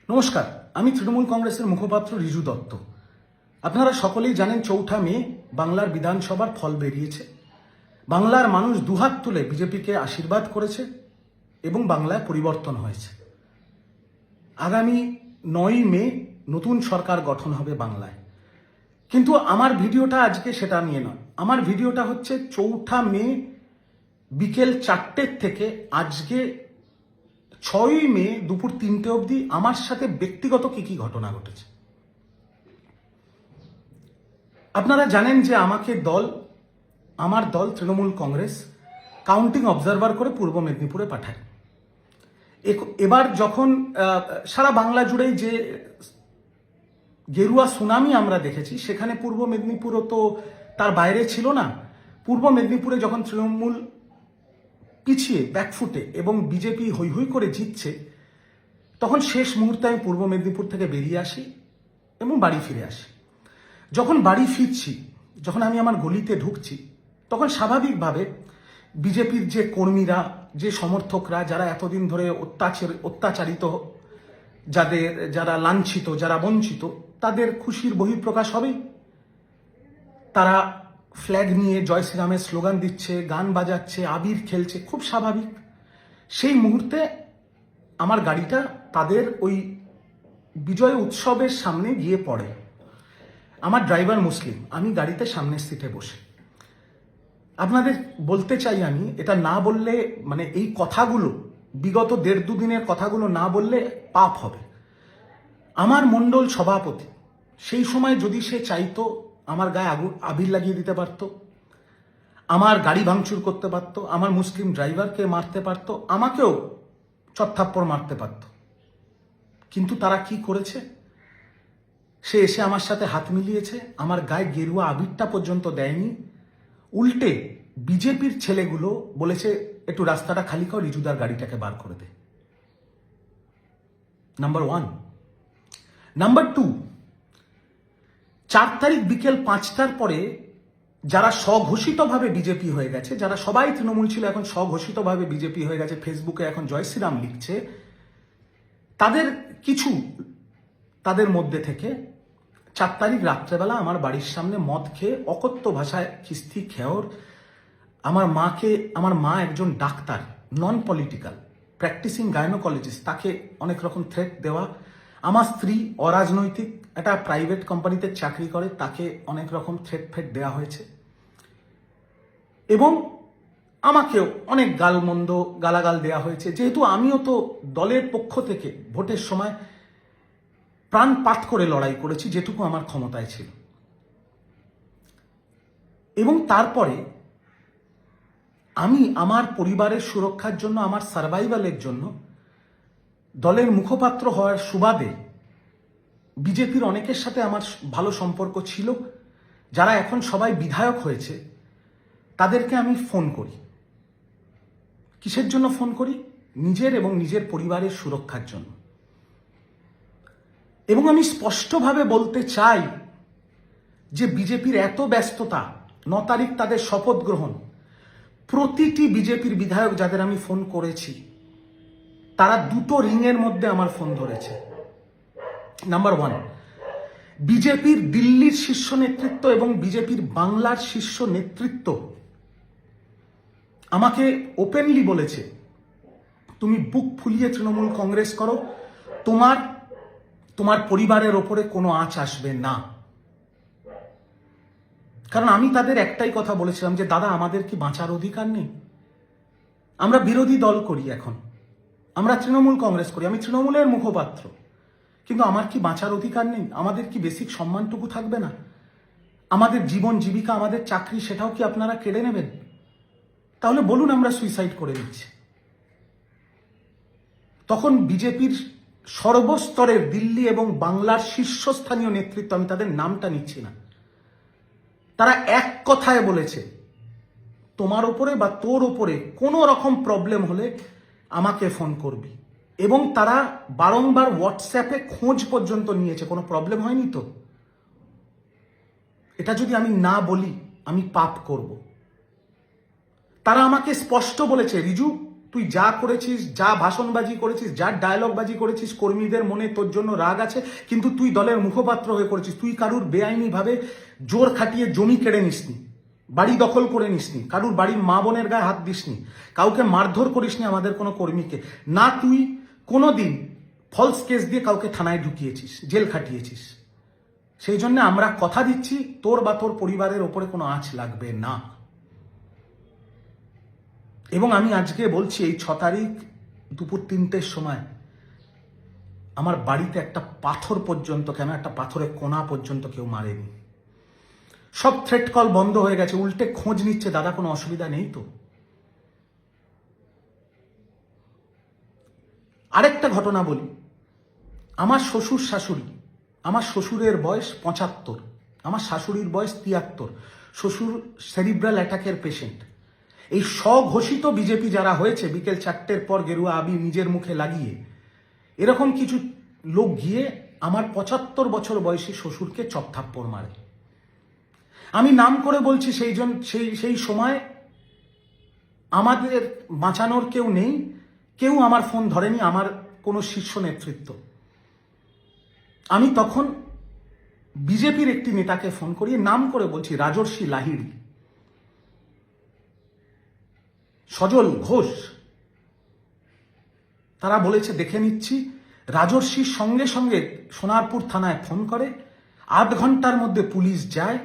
নমস্কার, আমি তৃণমূল কংগ্রেসের মুখপাত্র রিজু দত্ত। আপনারা সকলেই জানেন ৪ঠা মে বাংলার বিধানসভার ফল বেরিয়েছে। বাংলার মানুষ দুহাত তুলে বিজেপিকে আশীর্বাদ করেছে এবং বাংলায় পরিবর্তন হয়েছে। আগামী ৯ই মে নতুন সরকার গঠন হবে বাংলায়। কিন্তু আমার ভিডিওটা আজকে সেটা নিয়ে নয়। আমার ভিডিওটা হচ্ছে ৪ঠা মে বিকেল ৪টের থেকে আজকে ৬ই মে দুপুর ৩টে অবধি আমার সাথে ব্যক্তিগত কি ঘটনা ঘটেছে। আপনারা জানেন যে আমার দল তৃণমূল কংগ্রেস কাউন্টিং অবজারভার করে পূর্ব মেদিনীপুরে পাঠায়। এবার যখন সারা বাংলা জুড়েই যে গেরুয়া সুনামি আমরা দেখেছি, সেখানে পূর্ব মেদিনীপুরও তো তার বাইরে ছিল না। পূর্ব মেদিনীপুরে যখন তৃণমূল পিছিয়ে ব্যাকফুটে এবং বিজেপি হৈ হৈ করে জিতছে, তখন শেষ মুহূর্তে আমি পূর্ব মেদিনীপুর থেকে বেরিয়ে আসি এবং বাড়ি ফিরে আসি। যখন বাড়ি ফিরছি, যখন আমি আমার গলিতে ঢুকছি, তখন স্বাভাবিকভাবে বিজেপির যে কর্মীরা, যে সমর্থকরা, যারা এতদিন ধরে অত্যাচারিত, যারা লাঞ্ছিত, যারা বঞ্চিত, তাদের খুশির বহিঃপ্রকাশ হবেই। তারা ফ্ল্যাগ নিয়ে জয় শ্রীরামের স্লোগান দিচ্ছে, গান বাজাচ্ছে, আবির খেলছে, খুব স্বাভাবিক। সেই মুহূর্তে আমার গাড়িটা তাদের ওই বিজয় উৎসবের সামনে গিয়ে পড়ে। আমার ড্রাইভার মুসলিম, আমি গাড়িতে সামনের সিটে বসে। আপনাদের বলতে চাই, আমি এটা না বললে, মানে এই কথাগুলো, বিগত ১.৫-২ দিনের কথাগুলো না বললে পাপ হবে। আমার মণ্ডল সভাপতি সেই সময় যদি সে চাইতো, আমার গায়ে আবির লাগিয়ে দিতে পারত, আমার গাড়ি ভাঙচুর করতে পারত, আমার মুসলিম ড্রাইভারকে মারতে পারত, আমাকেও চত্থাপ্পড় মারতে পারত। কিন্তু তারা কি করেছে? সে এসে আমার সাথে হাত মিলিয়েছে, আমার গায়ে গেরুয়া আবিরটা পর্যন্ত দেয়নি। উল্টে বিজেপির ছেলেগুলো বলেছে, একটু রাস্তাটা খালি কর, রিজুদার গাড়িটাকে বার করে দে। নাম্বার 1। নাম্বার 2, 4 তারিখ বিকেল 5টার পরে যারা স্বঘোষিতভাবে বিজেপি হয়ে গেছে, যারা সবাই তৃণমূল ছিল এখন স্বঘোষিতভাবে বিজেপি হয়ে গেছে, ফেসবুকে এখন জয় শ্রীরাম লিখছে, তাদের মধ্যে থেকে 4 তারিখ রাত্রেবেলা আমার বাড়ির সামনে মদ খেয়ে অকথ্য ভাষায় খিস্তি খেয়র, আমার মা একজন doctor, non political, practising gynaecologist, তাকে অনেক রকম থ্রেট দেওয়া, আমার স্ত্রী অরাজনৈতিক একটা প্রাইভেট কোম্পানিতে চাকরি করে, তাকে অনেক রকম থ্রেট দেওয়া হয়েছে, এবং আমাকেও অনেক গালাগাল দেওয়া হয়েছে। যেহেতু আমিও তো দলের পক্ষ থেকে ভোটের সময় প্রাণপাত করে লড়াই করেছি যেটুকু আমার ক্ষমতায় ছিল। এবং তারপরে আমি আমার পরিবারের সুরক্ষার জন্য, আমার সার্ভাইভালের জন্য, দলের মুখপাত্র হওয়ার সুবাদে বিজেপির অনেকের সাথে আমার ভালো সম্পর্ক ছিল, যারা এখন সবাই বিধায়ক হয়েছে, তাদেরকে আমি ফোন করি। কিসের জন্য ফোন করি? নিজের এবং নিজের পরিবারের সুরক্ষার জন্য। এবং আমি স্পষ্টভাবে বলতে চাই যে বিজেপির এত ব্যস্ততা, 9 তারিখ তাদের শপথ গ্রহণ, প্রতিটি বিজেপির বিধায়ক যাদের আমি ফোন করেছি, তারা দুটো রিংয়ের মধ্যে আমার ফোন ধরেছে। নাম্বার 1, বিজেপির দিল্লির শীর্ষ নেতৃত্ব এবং বিজেপির বাংলার শীর্ষ নেতৃত্ব আমাকে ওপেনলি বলেছে, তুমি বুক ফুলিয়ে তৃণমূল কংগ্রেস করো, তোমার পরিবারের ওপরে কোনো আঁচ আসবে না। কারণ আমি তাদের একটাই কথা বলেছিলাম যে, দাদা, আমাদের কি বাঁচার অধিকার নেই? আমরা বিরোধী দল করি, এখন আমরা তৃণমূল কংগ্রেস করি, আমি তৃণমূলের মুখপাত্র, কিন্তু আমার কি বাঁচার অধিকার নেই? আমাদের কি বেসিক সম্মানটুকু থাকবে না? আমাদের জীবন জীবিকা, আমাদের চাকরি, সেটাও কি আপনারা কেড়ে নেবেন? তাহলে বলুন, আমরা সুইসাইড করে দিচ্ছি। তখন বিজেপির সর্বস্তরের দিল্লি এবং বাংলার শীর্ষস্থানীয় নেতৃত্ব, আমি তাদের নামটা নিচ্ছি না, তারা এক কথায় বলেছে, তোমার ওপরে বা তোর ওপরে কোনো রকম প্রবলেম হলে আমাকে ফোন করবি। এবং তারা বারংবার হোয়াটসঅ্যাপে খোঁজ পর্যন্ত নিয়েছে, কোনো প্রবলেম হয়নি তো? এটা যদি আমি না বলি, আমি পাপ করব। তারা আমাকে স্পষ্ট বলেছে, রিজু, তুই যা করেছিস, যা ভাষণবাজি করেছিস, যা ডায়লগবাজি করেছিস, কর্মীদের মনে তোর জন্য রাগ আছে, কিন্তু তুই দলের মুখপাত্র হয়ে করেছিস। তুই কারুর বেআইনিভাবে জোর খাটিয়ে জমি কেড়ে নিসনি, বাড়ি দখল করে নিসনি, কারুর বাড়ির মা বোনের গায়ে হাত দিসনি, কাউকে মারধর করিসনি আমাদের কোনো কর্মীকে না। তুই কোনোদিন ফলস কেস দিয়ে কাউকে থানায় ঢুকিয়েছিস, জেল খাটিয়েছিস। সেই জন্য আমরা কথা দিচ্ছি, তোর বা তোর পরিবারের ওপরে কোনো আঁচ লাগবে না। এবং আমি আজকে বলছি, এই 6 তারিখ দুপুর 3টের সময় আমার বাড়িতে একটা পাথর পর্যন্ত, কেন একটা পাথরের কোনা পর্যন্ত কেউ মারেনি। সব থ্রেট কল বন্ধ হয়ে গেছে, উল্টে খোঁজ নিচ্ছে, দাদা কোনো অসুবিধা নেই তো। আরেকটা ঘটনা বলি, আমার শ্বশুর শাশুড়ি, আমার শ্বশুরের বয়স 75, আমার শাশুড়ির বয়স 73, শ্বশুর সেরিব্রাল অ্যাটাকের পেশেন্ট। এই স্বঘোষিত বিজেপি যারা হয়েছে, বিকেল 4টের পর গেরুয়া আবি নিজের মুখে লাগিয়ে, এরকম কিছু লোক গিয়ে আমার 75 বছর বয়সী শ্বশুরকে চপথাপ্পড় মারে। আমি নাম করে বলছি, সেই সময় আমাদের বাঁচানোর কেউ নেই, কেউ আমার ফোন ধরেনি, আমার কোনো শীর্ষ নেতৃত্ব। আমি তখন বিজেপির একটি নেতাকে ফোন করিয়ে নাম করে বলছি, রাজর্ষি লাহিড়ী, সজল ঘোষ। তারা বলেছে দেখে নিচ্ছি। রাজর্ষির সঙ্গে সঙ্গে সোনারপুর থানায় ফোন করে, 8 ঘন্টার মধ্যে পুলিশ যায়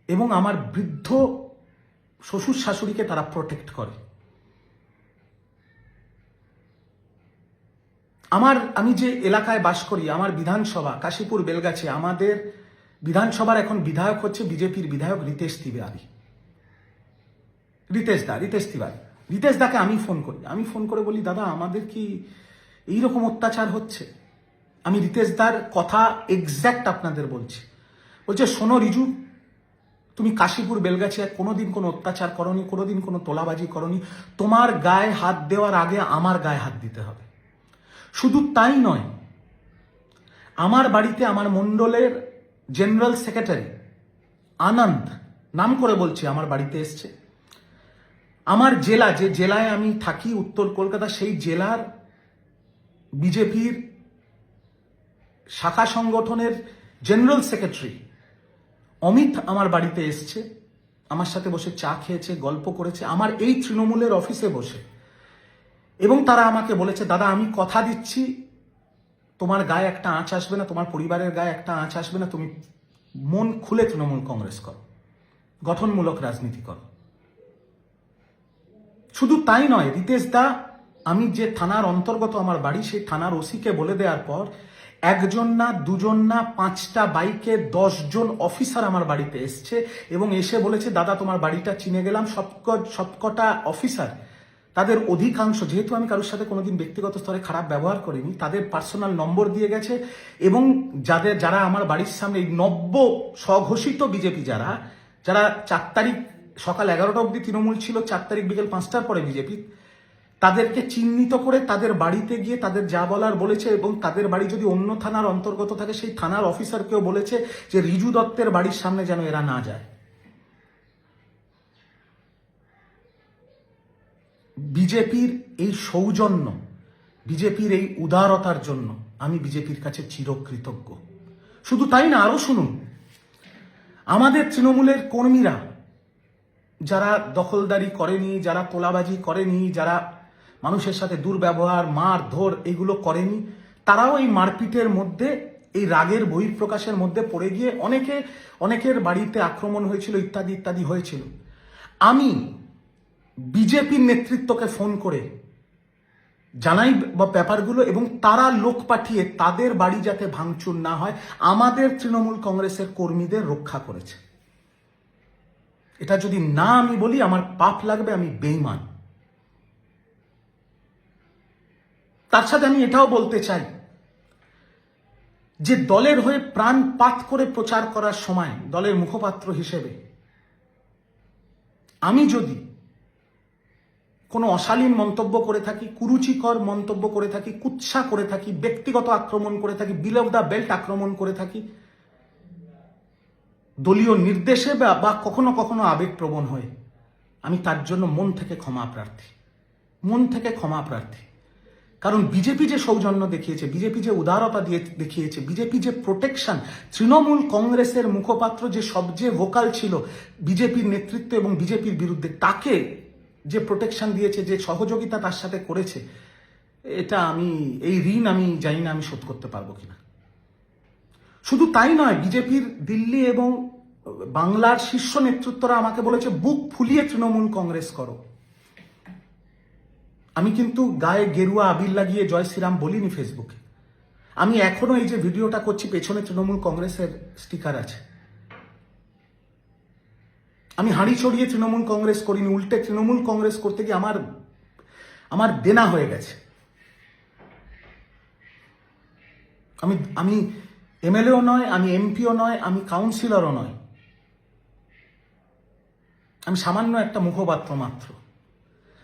এবং আমার বৃদ্ধ শ্বশুর শাশুড়িকে তারা প্রোটেক্ট করে। আমি যে এলাকায় বাস করি, আমার বিধানসভা কাশীপুর বেলগাছি, আমাদের বিধানসভার এখন বিধায়ক হচ্ছে বিজেপির বিধায়ক রিতেশ তিওয়ারি। রিতেশ দাকে আমি ফোন করে বলি, দাদা আমাদের কি এইরকম অত্যাচার হচ্ছে? আমি রিতেশ দার কথা এক্স্যাক্ট আপনাদের বলছি। বলছে, শোনো রিজু, তুমি কাশীপুর বেলগাছি কোনোদিন কোনো অত্যাচার করনি, কোনোদিন কোনো তোলাবাজি করনি, তোমার গায়ে হাত দেওয়ার আগে আমার গায়ে হাত দিতে হবে। শুধু তাই নয়, আমার বাড়িতে আমার মণ্ডলের জেনারেল সেক্রেটারি আনন্দ, নাম করে বলছি, আমার বাড়িতে এসছে। আমার জেলা, যে জেলায় আমি থাকি উত্তর কলকাতা, সেই জেলার বিজেপির শাখা সংগঠনের জেনারেল সেক্রেটারি অমিত আমার বাড়িতে এসছে, আমার সাথে বসে চা খেয়েছে, গল্প করেছে, আমার এই তৃণমূলের অফিসে বসে। এবং তারা আমাকে বলেছে, দাদা আমি কথা দিচ্ছি, তোমার গায়ে একটা আঁচ আসবে না, তোমার পরিবারের গায়ে একটা আঁচ আসবে না, তুমি মন খুলে তৃণমূল কংগ্রেস করো, গঠনমূলক রাজনীতি করো। শুধু তাই নয়, রিতেশ দা, আমি যে থানার অন্তর্গত আমার বাড়ি, সেই থানার ওসিকে বলে দেওয়ার পর 1 জন না 2 জন না 5টা বাইকে 10 জন অফিসার আমার বাড়িতে এসছে এবং এসে বলেছে, দাদা তোমার বাড়িটা চিনে গেলাম। সবকটা অফিসার, তাদের অধিকাংশ, যেহেতু আমি কারোর সাথে কোনোদিন ব্যক্তিগত স্তরে খারাপ ব্যবহার করিনি, তাদের পার্সোনাল নম্বর দিয়ে গেছে এবং যারা আমার বাড়ির সামনে নব্য স্বঘোষিত বিজেপি যারা 4 তারিখ সকাল 11টা অবধি তৃণমূল ছিল, 4 তারিখ বিকেল 5টার পরে বিজেপি, তাদেরকে চিহ্নিত করে তাদের বাড়িতে গিয়ে তাদের যা বলার বলেছে। এবং তাদের বাড়ি যদি অন্য থানার অন্তর্গত থাকে, সেই থানার অফিসারকেও বলেছে যে রিজু দত্তের বাড়ির সামনে যেন এরা না যায়। বিজেপির এই সৌজন্য, বিজেপির এই উদারতার জন্য আমি বিজেপির কাছে চিরকৃতজ্ঞ। শুধু তাই না, আরো শুনুন, আমাদের তৃণমূলের কর্মীরা যারা দখলদারি করেনি, যারা তোলাবাজি করেনি, যারা মানুষের সাথে দুর্ব্যবহার, মারধর এগুলো করেনি, তারাও এই মারপিটের মধ্যে, এই রাগের বহিঃপ্রকাশের মধ্যে পড়ে গিয়ে অনেকের বাড়িতে আক্রমণ হয়েছিল, ইত্যাদি ইত্যাদি হয়েছিল। আমি বিজেপির নেতৃত্বকে ফোন করে জানাই ব্যাপারগুলো এবং তারা লোক পাঠিয়ে তাদের বাড়ি যাতে ভাঙচুর না হয়, আমাদের তৃণমূল কংগ্রেসের কর্মীদের রক্ষা করেছে। এটা যদি না আমি বলি, আমার পাপ লাগবে, আমি বেঈমান। তার সাথে আমি এটাও বলতে চাই যে দলের হয়ে প্রাণপাত করে প্রচার করার সময় দলের মুখপাত্র হিসেবে আমি যদি কোনো অশালীন মন্তব্য করে থাকি, কুরুচিকর মন্তব্য করে থাকি, কুৎসা করে থাকি, ব্যক্তিগত আক্রমণ করে থাকি, বিলো দ্য বেল্ট আক্রমণ করে থাকি, দলীয় নির্দেশে বা কখনো কখনো আবেগপ্রবণ হয়ে, আমি তার জন্য মন থেকে ক্ষমা প্রার্থী। মন থেকে ক্ষমা প্রার্থী। কারণ বিজেপি যে সৌজন্য দেখিয়েছে, বিজেপি যে উদারতা দিয়ে দেখিয়েছে, বিজেপি যে প্রোটেকশন, তৃণমূল কংগ্রেসের মুখপাত্র যে সবচেয়ে ভোকাল ছিল বিজেপির নেতৃত্ব এবং বিজেপির বিরুদ্ধে, তাকে যে প্রোটেকশন দিয়েছে, যে সহযোগিতা তার সাথে করেছে, এটা এই ঋণ আমি জানি না আমি শোধ করতে পারবো কিনা। শুধু তাই নয়, বিজেপির দিল্লি এবং বাংলার শীর্ষ নেতৃত্বরা আমাকে বলেছে বুক ফুলিয়ে তৃণমূল কংগ্রেস করো। আমি কিন্তু গায়ে গেরুয়া আবির লাগিয়ে জয় শ্রীরাম বলিনি ফেসবুকে। আমি এখনো এই যে ভিডিওটা করছি, পেছনে তৃণমূল কংগ্রেসের স্টিকার আছে। আমি হাঁড়ি চড়িয়ে তৃণমূল কংগ্রেস করিনি, উল্টে তৃণমূল কংগ্রেস করতে গিয়ে আমার দেনা হয়ে গেছে। আমি এমএলএও নয়, আমি এমপিও নয়, আমি কাউন্সিলরও নয়, আমি সামান্য একটা মুখপাত্র মাত্র।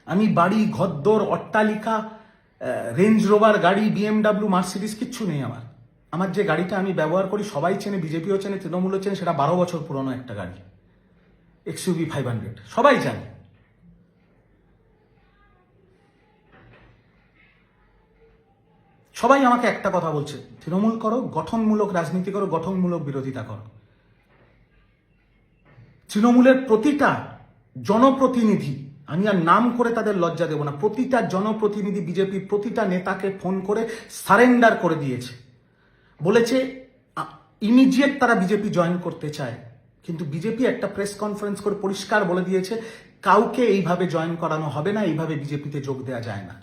আমি বাড়ি, ঘরদোর, অট্টালিকা, রেঞ্জ রোভার গাড়ি, বিএমডাব্লিউ, মার্সিডিস কিচ্ছু নেই আমার। আমার যে গাড়িটা আমি ব্যবহার করি সবাই চেনে, বিজেপিও চেনে, তৃণমূলও চেনে, সেটা 12 বছর পুরনো একটা গাড়ি, XUV 500, সবাই জানে। সবাই আমাকে একটা কথা বলছে, তৃণমূল করো, গঠনমূলক রাজনীতি করো, গঠনমূলক বিরোধিতা করো। তৃণমূলের প্রতিটা জনপ্রতিনিধি, আমি আর নাম করে তাদের লজ্জা দেব না, প্রতিটা জনপ্রতিনিধি বিজেপির প্রতিটা নেতাকে ফোন করে সারেন্ডার করে দিয়েছে, বলেছে ইমিডিয়েট তারা বিজেপি জয়েন করতে চায়। কিন্তু বিজেপি একটা প্রেস কনফারেন্স করে পরিষ্কার বলে দিয়েছে কাউকে এইভাবে জয়েন করানো হবে না, এইভাবে বিজেপিতে যোগ দেওয়া যায় না।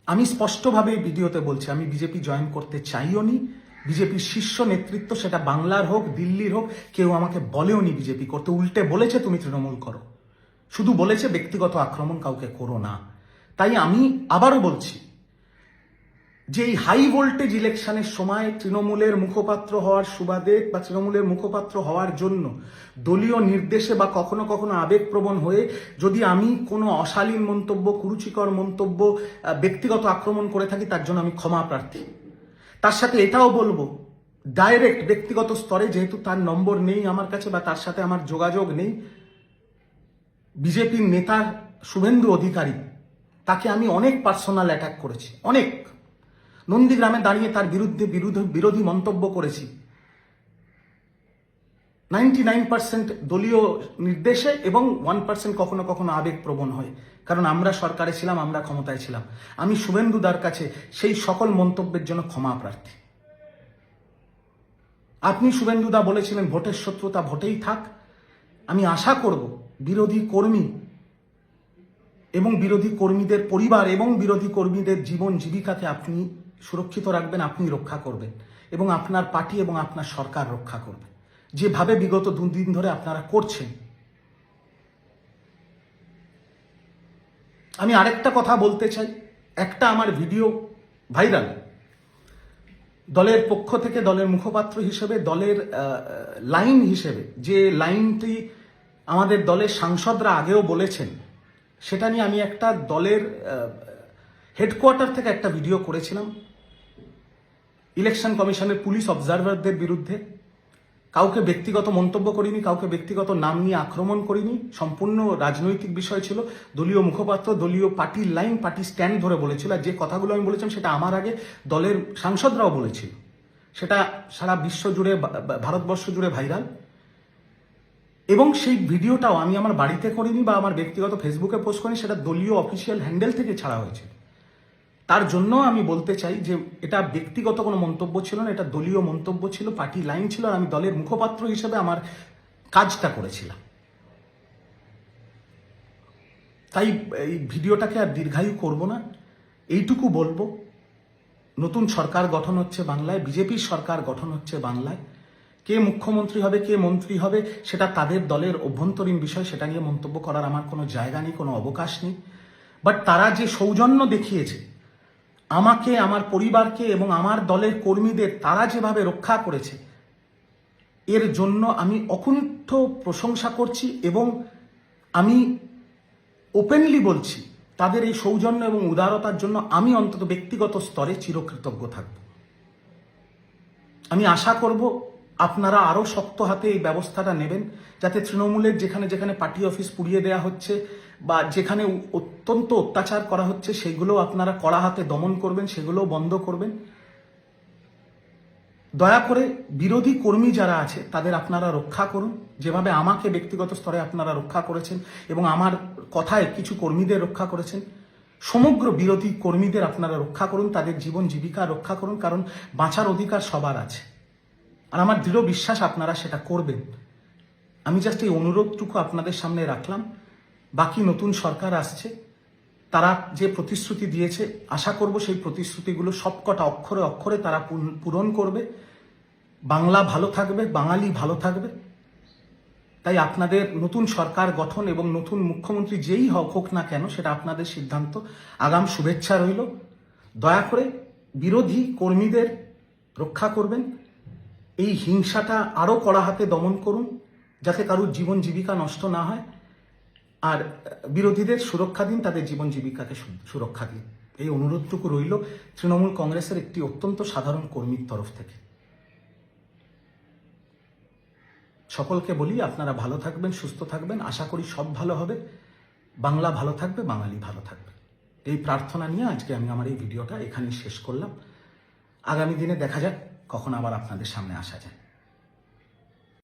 আমি স্পষ্টভাবে এই ভিডিওতে বলছি, আমি বিজেপি জয়েন করতে চাইও নি। বিজেপির শীর্ষ নেতৃত্ব, সেটা বাংলার হোক দিল্লির হোক, কেউ আমাকে বলেও নি বিজেপি করতে। উল্টে বলেছে তুমি তৃণমূল করো, শুধু বলেছে ব্যক্তিগত আক্রমণ কাউকে করো না। তাই আমি আবারও বলছি যে এই হাই ভোল্টেজ ইলেকশনের সময় তৃণমূলের মুখপাত্র হওয়ার সুবাদে বা তৃণমূলের মুখপাত্র হওয়ার জন্য দলীয় নির্দেশে বা কখনো কখনো আবেগপ্রবণ হয়ে যদি আমি কোনো অশালীন মন্তব্য, কুরুচিকর মন্তব্য, ব্যক্তিগত আক্রমণ করে থাকি, তার জন্য আমি ক্ষমা প্রার্থী। তার সাথে এটাও বলবো, ডাইরেক্ট ব্যক্তিগত স্তরে, যেহেতু তার নম্বর নেই আমার কাছে বা তার সাথে আমার যোগাযোগ নেই, বিজেপির নেতা শুভেন্দু অধিকারী, তাকে আমি অনেক পার্সোনাল অ্যাটাক করেছি, অনেক। নন্দীগ্রামে দাঁড়িয়ে তার বিরুদ্ধে বিরোধী মন্তব্য করেছি 99% দলীয় নির্দেশে এবং 1% কখনো কখনো আবেগপ্রবণ হয়, কারণ আমরা সরকারে ছিলাম, আমরা ক্ষমতায় ছিলাম। আমি শুভেন্দুদার কাছে সেই সকল মন্তব্যের জন্য ক্ষমা প্রার্থী। আপনি শুভেন্দুদা বলেছিলেন ভোটের শত্রুতা ভোটেই থাক। আমি আশা করব বিরোধী কর্মী এবং বিরোধী কর্মীদের পরিবার এবং বিরোধী কর্মীদের জীবন জীবিকাকে আপনি সুরক্ষিত রাখবেন, আপনি রক্ষা করবেন এবং আপনার পার্টি এবং আপনার সরকার রক্ষা করবে, যেভাবে বিগত 2 দিন ধরে আপনারা করছেন। আমি আরেকটা কথা বলতে চাই, একটা আমার ভিডিও ভাইরাল, দলের পক্ষ থেকে, দলের মুখপাত্র হিসেবে, দলের লাইন হিসেবে যে লাইনটি আমাদের দলের সাংসদরা আগেও বলেছেন, সেটা নিয়ে আমি একটা দলের হেডকোয়ার্টার থেকে একটা ভিডিও করেছিলাম ইলেকশন কমিশনের পুলিশ অবজারভারদের বিরুদ্ধে। কাউকে ব্যক্তিগত মন্তব্য করিনি, কাউকে ব্যক্তিগত নাম নিয়ে আক্রমণ করিনি, সম্পূর্ণ রাজনৈতিক বিষয় ছিল। দলীয় মুখপাত্র দলীয় পার্টির লাইন, পার্টি স্ট্যান্ড ধরে বলেছিল, আর যে কথাগুলো আমি বলেছিলাম সেটা আমার আগে দলের সাংসদরাও বলেছিল। সেটা সারা বিশ্ব জুড়ে, ভারতবর্ষ জুড়ে ভাইরাল। এবং সেই ভিডিওটাও আমি আমার বাড়িতে করিনি বা আমার ব্যক্তিগত ফেসবুকে পোস্ট করিনি, সেটা দলীয় অফিসিয়াল হ্যান্ডেল থেকে ছাড়া হয়েছে। তার জন্য আমি বলতে চাই যে এটা ব্যক্তিগত কোনো মন্তব্য ছিল না, এটা দলীয় মন্তব্য ছিল, পার্টি লাইন ছিল, আর আমি দলের মুখপাত্র হিসেবে আমার কাজটা করেছিলাম। তাই এই ভিডিওটাকে আর দীর্ঘায়ু করব না, এইটুকু বলবো, নতুন সরকার গঠন হচ্ছে বাংলায়, বিজেপির সরকার গঠন হচ্ছে বাংলায়। কে মুখ্যমন্ত্রী হবে, কে মন্ত্রী হবে, সেটা তাদের দলের অভ্যন্তরীণ বিষয়, সেটা নিয়ে মন্তব্য করার আমার কোনো জায়গা নেই, কোনো অবকাশ নেই। বাট তারা যে সৌজন্য দেখিয়েছে আমাকে, আমার পরিবারকে এবং আমার দলের কর্মীদের, তারা যেভাবে রক্ষা করেছে, এর জন্য আমি অকুণ্ঠ প্রশংসা করছি এবং আমি ওপেনলি বলছি তাদের এই সৌজন্য এবং উদারতার জন্য আমি অন্তত ব্যক্তিগত স্তরে চিরকৃতজ্ঞ থাকব। আমি আশা করব আপনারা আরও শক্ত হাতে এই ব্যবস্থাটা নেবেন, যাতে তৃণমূলের যেখানে যেখানে পার্টি অফিস পুড়িয়ে দেওয়া হচ্ছে বা যেখানে অত্যন্ত অত্যাচার করা হচ্ছে সেগুলো আপনারা কড়া হাতে দমন করবেন, সেগুলো বন্ধ করবেন। দয়া করে বিরোধী কর্মী যারা আছে তাদের আপনারা রক্ষা করুন, যেভাবে আমাকে ব্যক্তিগত স্তরে আপনারা রক্ষা করেছেন এবং আমার কথায় কিছু কর্মীদের রক্ষা করেছেন। সমগ্র বিরোধী কর্মীদের আপনারা রক্ষা করুন, তাদের জীবন জীবিকা রক্ষা করুন, কারণ বাঁচার অধিকার সবার আছে। আর আমার দৃঢ় বিশ্বাস আপনারা সেটা করবেন। আমি জাস্ট এই অনুরোধটুকু আপনাদের সামনে রাখলাম। বাকি নতুন সরকার আসছে, তারা যে প্রতিশ্রুতি দিয়েছে আশা করব সেই প্রতিশ্রুতিগুলো সবকটা অক্ষরে অক্ষরে তারা পূরণ করবে। বাংলা ভালো থাকবে, বাঙালি ভালো থাকবে। তাই আপনাদের নতুন সরকার গঠন এবং নতুন মুখ্যমন্ত্রী যেই হোক না কেন সেটা আপনাদের সিদ্ধান্ত। আগাম শুভেচ্ছা রইল। দয়া করে বিরোধী কর্মীদের রক্ষা করবেন। এই হিংসাটা আরো কড়া হাতে দমন করুন, যাতে কারোর জীবন জীবিকা নষ্ট না হয়। আর বিরোধীদের সুরক্ষা দিন, তাদের জীবন জীবিকাকে সুরক্ষা দিন। এই অনুরোধটুকু রইল তৃণমূল কংগ্রেসের একটি অত্যন্ত সাধারণ কর্মীর তরফ থেকে। সকলকে বলি আপনারা ভালো থাকবেন, সুস্থ থাকবেন। আশা করি সব ভালো হবে, বাংলা ভালো থাকবে, বাঙালি ভালো থাকবে। এই প্রার্থনা নিয়ে আজকে আমি আমার এই ভিডিওটা এখানেই শেষ করলাম। আগামী দিনে দেখা যাক কখন আবার আপনাদের সামনে আসা যায়।